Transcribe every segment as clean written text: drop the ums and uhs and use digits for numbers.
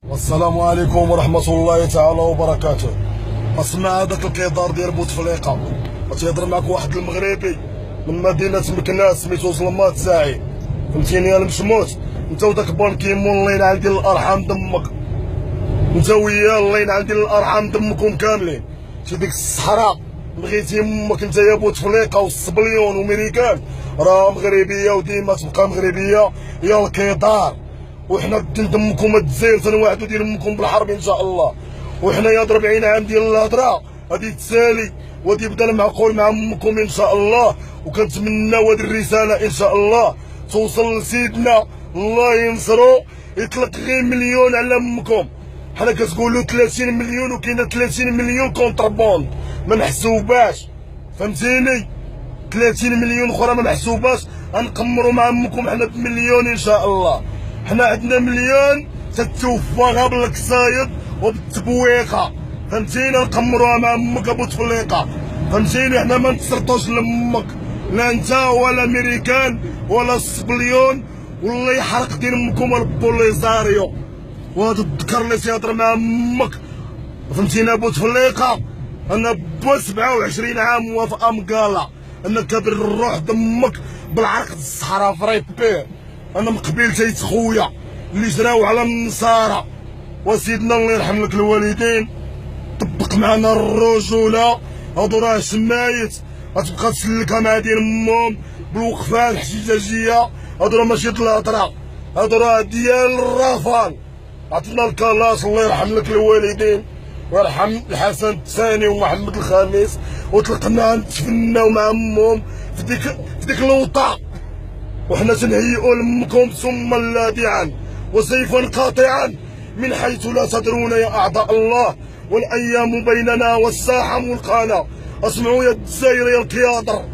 والسلام عليكم ورحمة الله تعالى وبركاته. اسمع هذاك الكيدار ديال بوتفليقة تيهضر معك واحد المغربي من مدينة مكناس سميتو ظلمات ساعي، فهمتيني يا المشموت؟ انت وداك بانكيمون الله ينعل ديال الارحام دمك، انت وياه الله ينعل ديال الارحام دمكم كاملين. شي ديك الصحراء بغيتي امك انت يا بوتفليقة والصبليون وميريكان راه مغربية وديما تبقى مغربية يا الكيدار. وحنا دين دمكم تزير تنوعدو ديال امكم بالحرب ان شاء الله. وحنا يا 40 عام ديال الهضره غادي تسالي وغادي يبدا المعقول مع امكم ان شاء الله. وكنتمناو هذه الرساله ان شاء الله توصل لسيدنا الله ينصرو، يطلق غير مليون على امكم. حنا كتقولوا 30 مليون وكاينه 30 مليون كونتربوند ما محسوباش، فهمتيني؟ 30 مليون اخرى ما محسوباش، غنقمروا مع امكم حنا بمليون ان شاء الله. حنا عندنا مليون تتوفاها بالقصايد وبالتبويقه، فهمتيني؟ نقمروها مع امك ابو تفليقه، فهمتيني؟ حنا ما نتصرطوش لامك، لا انت ولا ميريكان ولا الصبليون، والله يحرق دين امكم البوليزاريو. وهذا الذكر اللي تيهضر مع امك، فهمتيني ابو تفليقه؟ انا ب 27 عام موافق مقاله انا كابر الروح دمك بالعرق الصحراء في ريبير. انا من قبيلتي خويا اللي جراو على النصارى، وسيدنا الله يرحم لك الوالدين طبق معنا الرجوله. هادو راه شمايت غتبقى تسلكها مع دين امهم بالوقفات الاحتجاجيه. هادو راه ماشي د الهضره، هادو راه ديال الرافال. عطينا الكلاش الله يرحم لك الوالدين ويرحم الحسن الثاني ومحمد الخامس، وطلقنا نتفناو مع امهم في ديك الوطا. وحنا تنهيئوا لامكم ثم لاذعا وسيفا قاطعا من حيث لا تدرون يا اعداء الله، والايام بيننا والساحه ملقانا. اسمعوا يا الجزائر يا القياضر،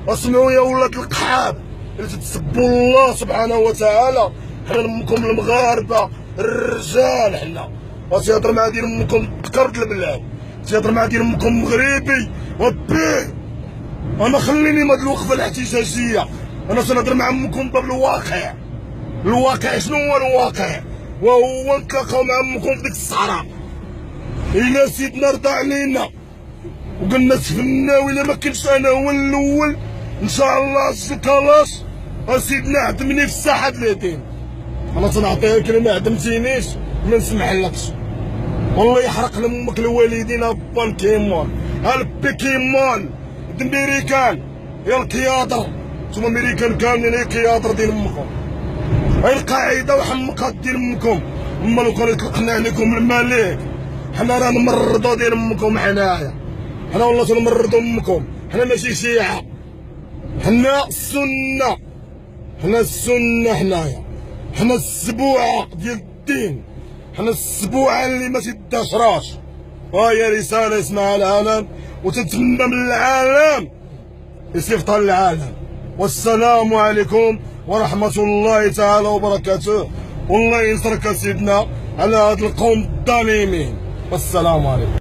اسمعوا يا ولاد القحاب اللي تتسبوا الله سبحانه وتعالى. حنا امكم المغاربه الرجال، حنا وتيهضر مع دير امكم تكرد البلاد، تيهضر مع دير امكم مغربي وبيه. انا خليني من هاد الوقفه الاحتجاجيه، انا تنهضر مع امكم باب الواقع. الواقع شنو هو الواقع؟ وهو نتلاقاو مع امكم في ديك الصحراء. الا سيدنا رضى علينا وقلنا تفناو، الا ما كنتش انا هو الاول ان شاء الله الكلاش سيدنا عدمني في الساحه اليدين. انا تنعطيها كلمه عدمتينيش ما نسمحلكش، والله يحرق لامك الوالدين بانكيمون البيكيمون الميريكان يا القياضر. نتوما ميريكان كاملين يا قياضر ديال امكم، هاي القاعده وحمقات ديال امكم. اما لو كان يطلقنا عليكم الملك حنا راه نمرضوا ديال امكم. حنايا حنا والله تنمرضوا امكم، حنا ماشي شيعه، حنا السنه، حنا السنه، حنا السبوعه ديال الدين، حنا السبوعه اللي ما تداشراش. وهي رساله يسمعها العالم وتتمنى من العالم يصيفطها للعالم. والسلام عليكم ورحمه الله تعالى وبركاته. والله ينصرك سيدنا على هاد القوم الظالمين. والسلام عليكم.